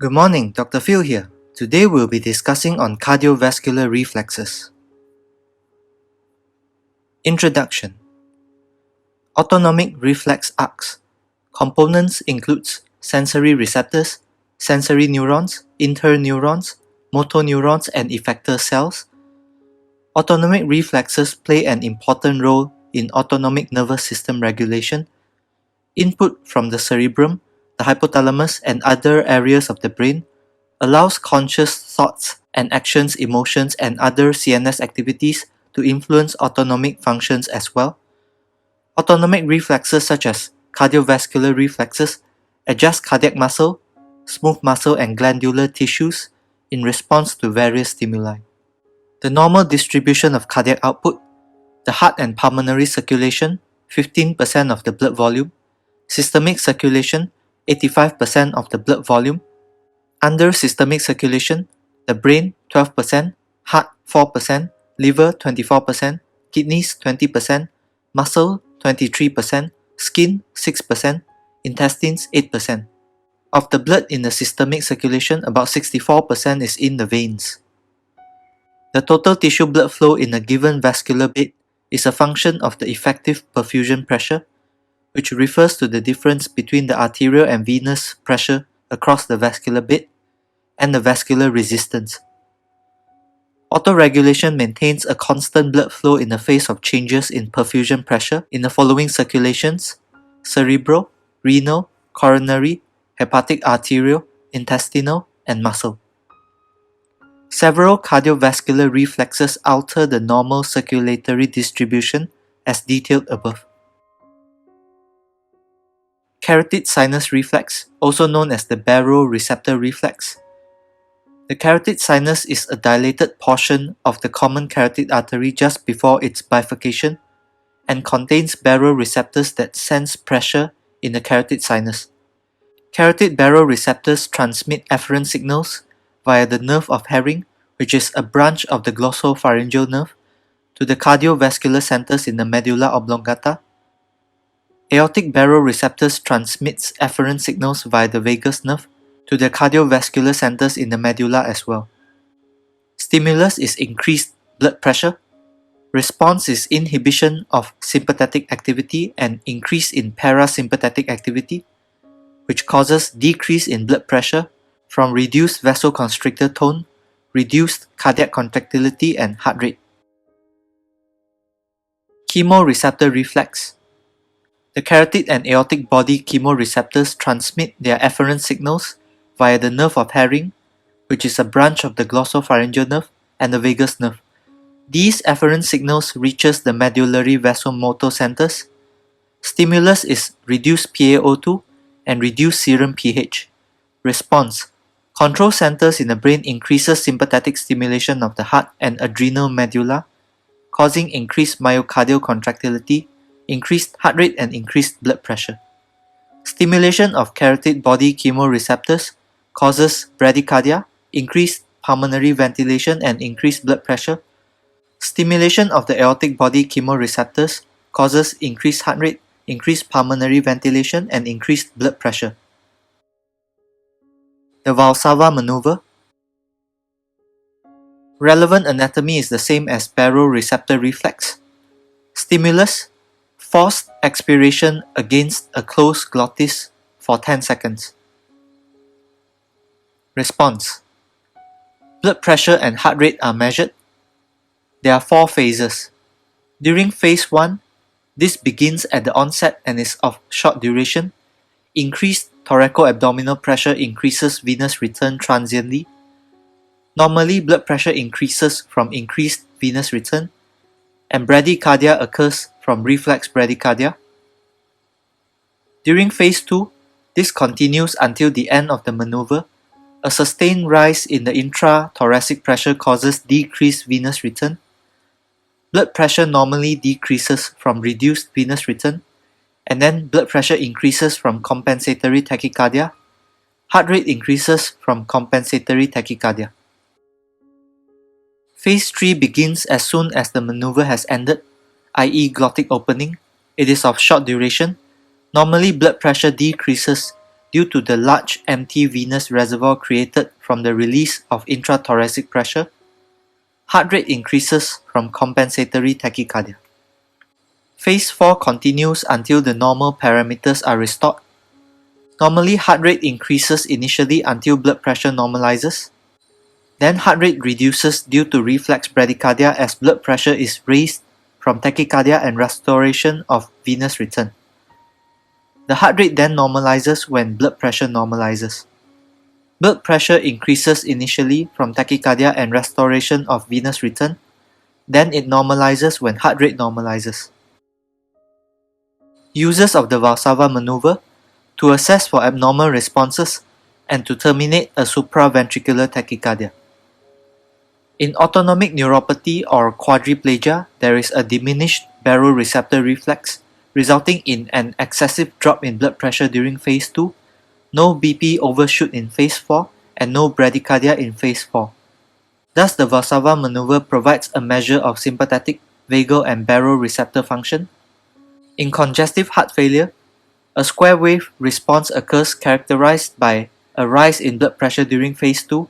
Good morning, Dr. Phil here. Today we'll be discussing on cardiovascular reflexes. Introduction. Autonomic reflex arcs. Components includes sensory receptors, sensory neurons, interneurons, motor neurons, and effector cells. Autonomic reflexes play an important role in autonomic nervous system regulation. Input from the cerebrum, the hypothalamus, and other areas of the brain allows conscious thoughts and actions, emotions, and other CNS activities to influence autonomic functions as well. Autonomic reflexes such as cardiovascular reflexes adjust cardiac muscle, smooth muscle, and glandular tissues in response to various stimuli. The normal distribution of cardiac output, the heart and pulmonary circulation, 15% of the blood volume, systemic circulation, 85% of the blood volume. Under systemic circulation, the brain 12%, heart 4%, liver 24%, kidneys 20%, muscle 23%, skin 6%, intestines 8%. Of the blood in the systemic circulation, about 64% is in the veins. The total tissue blood flow in a given vascular bed is a function of the effective perfusion pressure, which refers to the difference between the arterial and venous pressure across the vascular bed and the vascular resistance. Autoregulation maintains a constant blood flow in the face of changes in perfusion pressure in the following circulations: cerebral, renal, coronary, hepatic arterial, intestinal, and muscle. Several cardiovascular reflexes alter the normal circulatory distribution as detailed above. Carotid sinus reflex, also known as the Baroreceptor reflex. The carotid sinus is a dilated portion of the common carotid artery just before its bifurcation and contains baroreceptors that sense pressure in the carotid sinus. Carotid baroreceptors transmit afferent signals via the nerve of Herring, which is a branch of the glossopharyngeal nerve, to the cardiovascular centers in the medulla oblongata. Aortic baroreceptors transmits afferent signals via the vagus nerve to the cardiovascular centers in the medulla as well. Stimulus is increased blood pressure. Response is inhibition of sympathetic activity and increase in parasympathetic activity, which causes decrease in blood pressure from reduced vasoconstrictor tone, reduced cardiac contractility, and heart rate. Chemoreceptor reflex. The carotid and aortic body chemoreceptors transmit their afferent signals via the nerve of Herring, which is a branch of the glossopharyngeal nerve, and the vagus nerve. These afferent signals reaches the medullary vasomotor centers. Stimulus is reduced PaO2 and reduced serum pH. Response. Control centers in the brain increases sympathetic stimulation of the heart and adrenal medulla, causing increased myocardial contractility, increased heart rate, and increased blood pressure. Stimulation of carotid body chemoreceptors causes bradycardia, increased pulmonary ventilation, and increased blood pressure. Stimulation of the aortic body chemoreceptors causes increased heart rate, increased pulmonary ventilation, and increased blood pressure. The Valsalva maneuver. Relevant anatomy is the same as baroreceptor reflex. Stimulus: forced expiration against a closed glottis for 10 seconds. Response. Blood pressure and heart rate are measured. There are 4 phases. During phase 1, this begins at the onset and is of short duration. Increased thoracoabdominal pressure increases venous return transiently. Normally, blood pressure increases from increased venous return, and bradycardia occurs from reflex bradycardia. During phase 2, this continues until the end of the maneuver. A sustained rise in the intrathoracic pressure causes decreased venous return. Blood pressure normally decreases from reduced venous return, and then blood pressure increases from compensatory tachycardia. Heart rate increases from compensatory tachycardia. Phase 3 begins as soon as the maneuver has ended, i.e. glottic opening. It is of short duration. Normally, blood pressure decreases due to the large empty venous reservoir created from the release of intrathoracic pressure. Heart rate increases from compensatory tachycardia. Phase 4 continues until the normal parameters are restored. Normally, heart rate increases initially until blood pressure normalizes. Then heart rate reduces due to reflex bradycardia as blood pressure is raised from tachycardia and restoration of venous return. The heart rate then normalizes when blood pressure normalizes. Blood pressure increases initially from tachycardia and restoration of venous return. Then it normalizes when heart rate normalizes. Uses of the Valsalva maneuver to assess for abnormal responses and to terminate a supraventricular tachycardia. In autonomic neuropathy or quadriplegia, there is a diminished baroreceptor reflex, resulting in an excessive drop in blood pressure during phase 2, no BP overshoot in phase 4, and no bradycardia in phase 4. Thus, the Valsalva maneuver provides a measure of sympathetic, vagal, and baroreceptor function. In congestive heart failure, a square wave response occurs characterized by a rise in blood pressure during phase 2,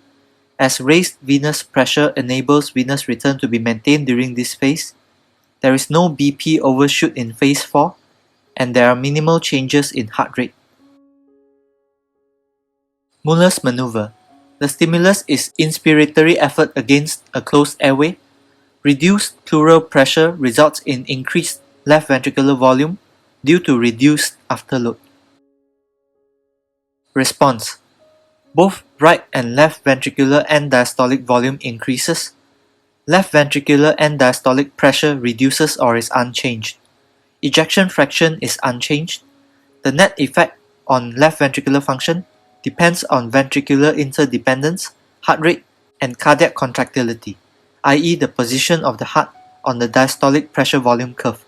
as raised venous pressure enables venous return to be maintained during this phase. There is no BP overshoot in phase 4, and there are minimal changes in heart rate. Muller's maneuver. The stimulus is inspiratory effort against a closed airway. Reduced pleural pressure results in increased left ventricular volume due to reduced afterload. Response. Both right and left ventricular end diastolic volume increases. Left ventricular end diastolic pressure reduces or is unchanged. Ejection fraction is unchanged. The net effect on left ventricular function depends on ventricular interdependence, heart rate, and cardiac contractility, i.e. the position of the heart on the diastolic pressure volume curve.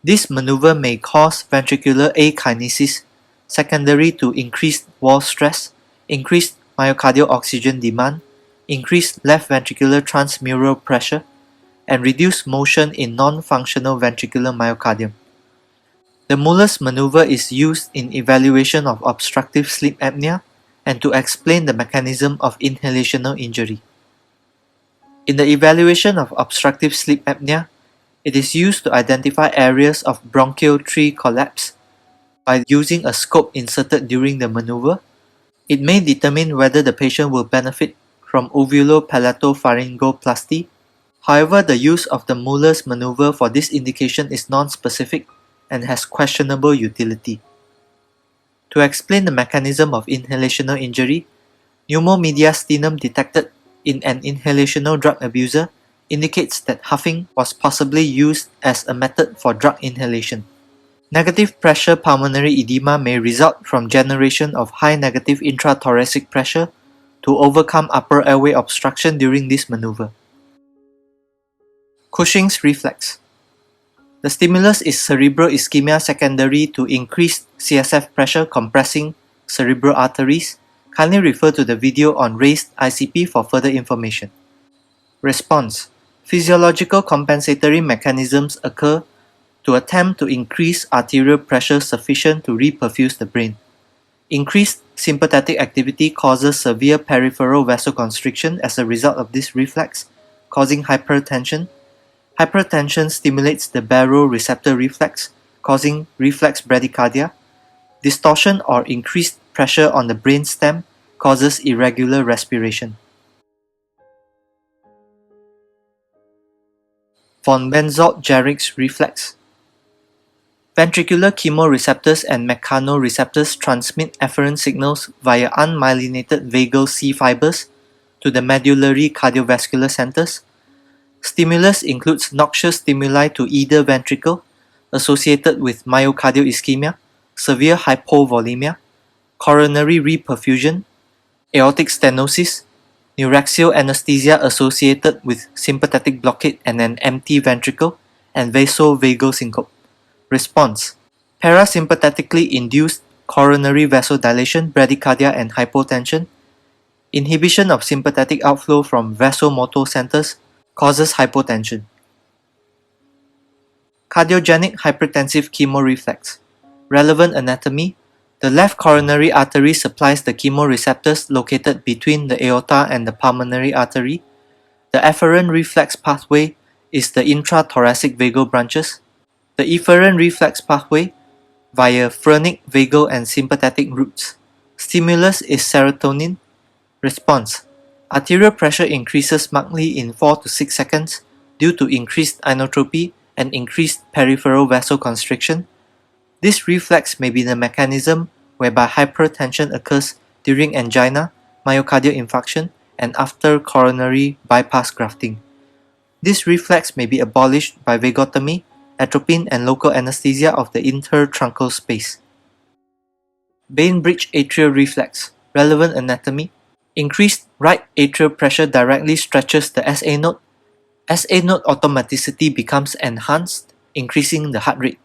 This maneuver may cause ventricular akinesis secondary to increased wall stress, increased myocardial oxygen demand, increased left ventricular transmural pressure, and reduced motion in non-functional ventricular myocardium. The Muller's maneuver is used in evaluation of obstructive sleep apnea and to explain the mechanism of inhalational injury. In the evaluation of obstructive sleep apnea, it is used to identify areas of bronchial tree collapse by using a scope inserted during the maneuver. It may determine whether the patient will benefit from uvulopalatopharyngoplasty. However, the use of the Muller's maneuver for this indication is non-specific and has questionable utility. To explain the mechanism of inhalational injury, pneumomediastinum detected in an inhalational drug abuser indicates that huffing was possibly used as a method for drug inhalation. Negative pressure pulmonary edema may result from generation of high negative intrathoracic pressure to overcome upper airway obstruction during this maneuver. Cushing's reflex. The stimulus is cerebral ischemia secondary to increased CSF pressure compressing cerebral arteries. Kindly refer to the video on raised ICP for further information. Response. Physiological compensatory mechanisms occur to attempt to increase arterial pressure sufficient to reperfuse the brain. Increased sympathetic activity causes severe peripheral vasoconstriction as a result of this reflex, causing hypertension. Hypertension stimulates the baroreceptor reflex, causing reflex bradycardia. Distortion or increased pressure on the brainstem causes irregular respiration. Von Bezold-Jarisch reflex. Ventricular chemoreceptors and mechanoreceptors transmit afferent signals via unmyelinated vagal C fibers to the medullary cardiovascular centers. Stimulus includes noxious stimuli to either ventricle associated with myocardial ischemia, severe hypovolemia, coronary reperfusion, aortic stenosis, neuraxial anesthesia associated with sympathetic blockade and an empty ventricle, and vasovagal syncope. Response. Parasympathetically induced coronary vasodilation, bradycardia, and hypotension. Inhibition of sympathetic outflow from vasomotor centers causes hypotension. Cardiogenic hypertensive chemoreflex. Relevant anatomy. The left coronary artery supplies the chemoreceptors located between the aorta and the pulmonary artery. The efferent reflex pathway is the intrathoracic vagal branches. The efferent reflex pathway via phrenic, vagal, and sympathetic routes. Stimulus is serotonin. Response: arterial pressure increases markedly in 4 to 6 seconds due to increased inotropy and increased peripheral vasoconstriction. This reflex may be the mechanism whereby hypertension occurs during angina, myocardial infarction, and after coronary bypass grafting. This reflex may be abolished by vagotomy, atropine, and local anesthesia of the intertruncal space. Bainbridge atrial reflex. Relevant anatomy. Increased right atrial pressure directly stretches the SA node. SA node automaticity becomes enhanced, increasing the heart rate.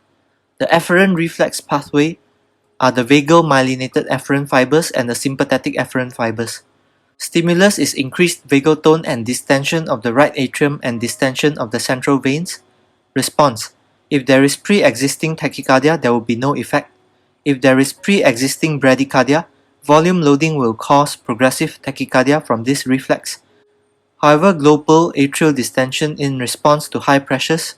The efferent reflex pathway are the vagal myelinated efferent fibers and the sympathetic efferent fibers. Stimulus is increased vagal tone and distension of the right atrium and distension of the central veins. Response: if there is pre-existing tachycardia, there will be no effect. If there is pre-existing bradycardia, volume loading will cause progressive tachycardia from this reflex. However, global atrial distension in response to high pressures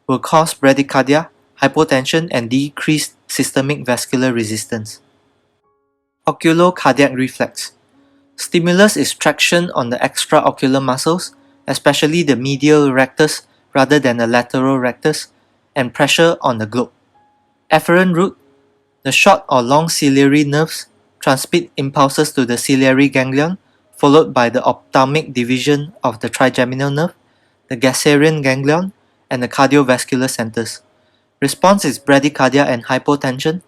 will cause bradycardia, hypotension, and decreased systemic vascular resistance. Oculocardiac reflex. Stimulus is traction on the extraocular muscles, especially the medial rectus rather than the lateral rectus, and pressure on the globe. Efferent route. The short or long ciliary nerves transmit impulses to the ciliary ganglion, followed by the ophthalmic division of the trigeminal nerve, the Gasserian ganglion, and the cardiovascular centers. Response is bradycardia and hypotension.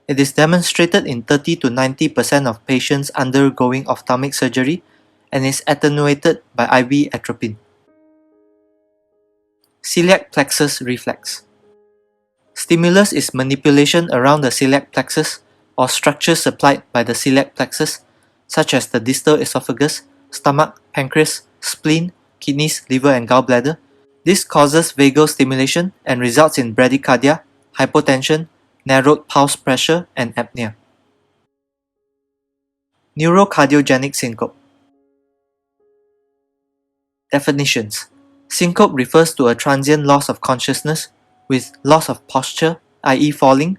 It is demonstrated in 30 to 90% of patients undergoing ophthalmic surgery and is attenuated by IV atropine. Celiac plexus reflex. Stimulus is manipulation around the celiac plexus or structures supplied by the celiac plexus, such as the distal esophagus, stomach, pancreas, spleen, kidneys, liver, and gallbladder. This causes vagal stimulation and results in bradycardia, hypotension, narrowed pulse pressure, and apnea. Neurocardiogenic syncope. Definitions. Syncope refers to a transient loss of consciousness with loss of posture, i.e. falling.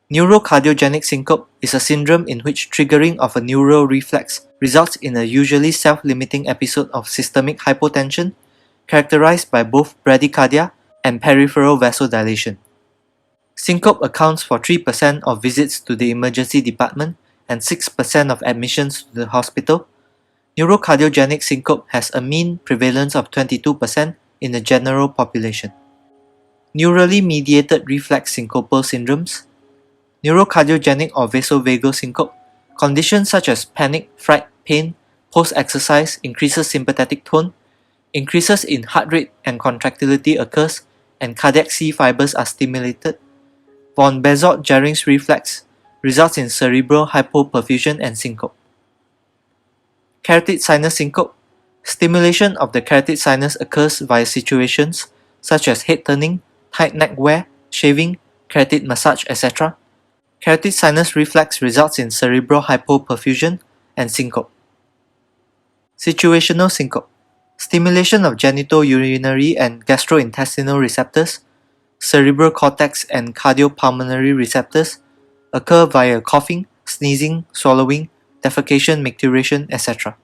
Neurocardiogenic syncope is a syndrome in which triggering of a neural reflex results in a usually self-limiting episode of systemic hypotension characterized by both bradycardia and peripheral vasodilation. Syncope accounts for 3% of visits to the emergency department and 6% of admissions to the hospital. Neurocardiogenic syncope has a mean prevalence of 22% in the general population. Neurally mediated reflex syncopal syndromes. Neurocardiogenic or vasovagal syncope. Conditions such as panic, fright, pain, post-exercise increases sympathetic tone, increases in heart rate and contractility occurs, and cardiac C fibers are stimulated. Von Bezold-Jarisch reflex results in cerebral hypoperfusion and syncope. Carotid sinus syncope. Stimulation of the carotid sinus occurs via situations such as head turning, tight neck wear, shaving, carotid massage, etc. Carotid sinus reflex results in cerebral hypoperfusion and syncope. Situational syncope. Stimulation of genitourinary and gastrointestinal receptors, cerebral cortex and cardiopulmonary receptors occur via coughing, sneezing, swallowing, defecation, micturition, etc.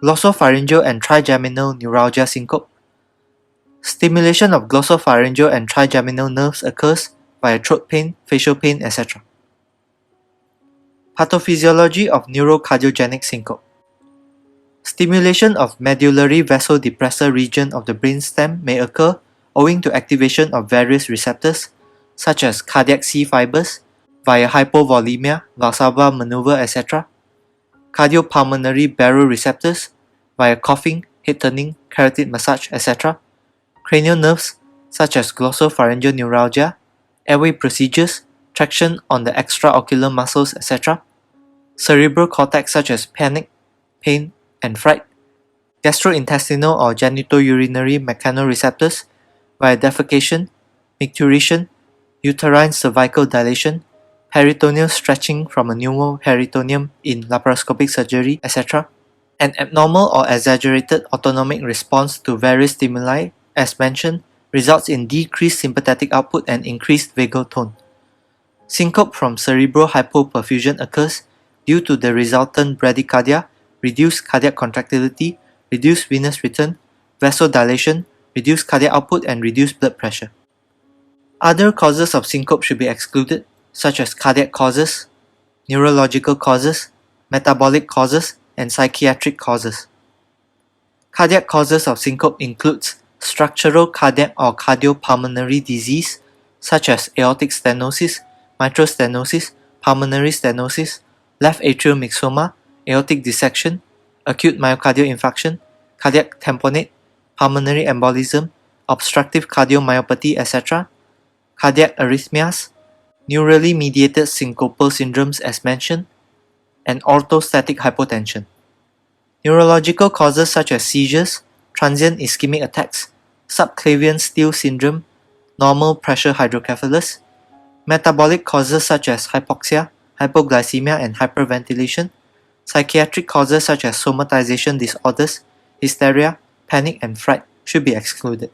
Glossopharyngeal and trigeminal neuralgia syncope. Stimulation of glossopharyngeal and trigeminal nerves occurs via throat pain, facial pain, etc. Pathophysiology of neurocardiogenic syncope. Stimulation of medullary vasodepressor region of the brainstem may occur owing to activation of various receptors such as cardiac C fibers via hypovolemia, Valsalva maneuver, etc. Cardiopulmonary baroreceptors via coughing, head turning, carotid massage, etc. Cranial nerves such as glossopharyngeal neuralgia, airway procedures, traction on the extraocular muscles, etc. Cerebral cortex such as panic, pain, and fright. Gastrointestinal or genitourinary mechanoreceptors via defecation, micturition, uterine cervical dilation, peritoneal stretching from a pneumoperitoneum in laparoscopic surgery, etc. An abnormal or exaggerated autonomic response to various stimuli, as mentioned, results in decreased sympathetic output and increased vagal tone. Syncope from cerebral hypoperfusion occurs due to the resultant bradycardia, reduced cardiac contractility, reduced venous return, vasodilation, reduced cardiac output, and reduced blood pressure. Other causes of syncope should be excluded, such as cardiac causes, neurological causes, metabolic causes, and psychiatric causes. Cardiac causes of syncope includes structural cardiac or cardiopulmonary disease, such as aortic stenosis, mitral stenosis, pulmonary stenosis, left atrial myxoma, aortic dissection, acute myocardial infarction, cardiac tamponade, pulmonary embolism, obstructive cardiomyopathy, etc., cardiac arrhythmias, neurally mediated syncopal syndromes as mentioned, and orthostatic hypotension. Neurological causes such as seizures, transient ischemic attacks, subclavian steal syndrome, normal pressure hydrocephalus, metabolic causes such as hypoxia, hypoglycemia, and hyperventilation, psychiatric causes such as somatization disorders, hysteria, panic, and fright should be excluded.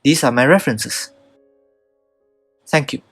These are my references. Thank you.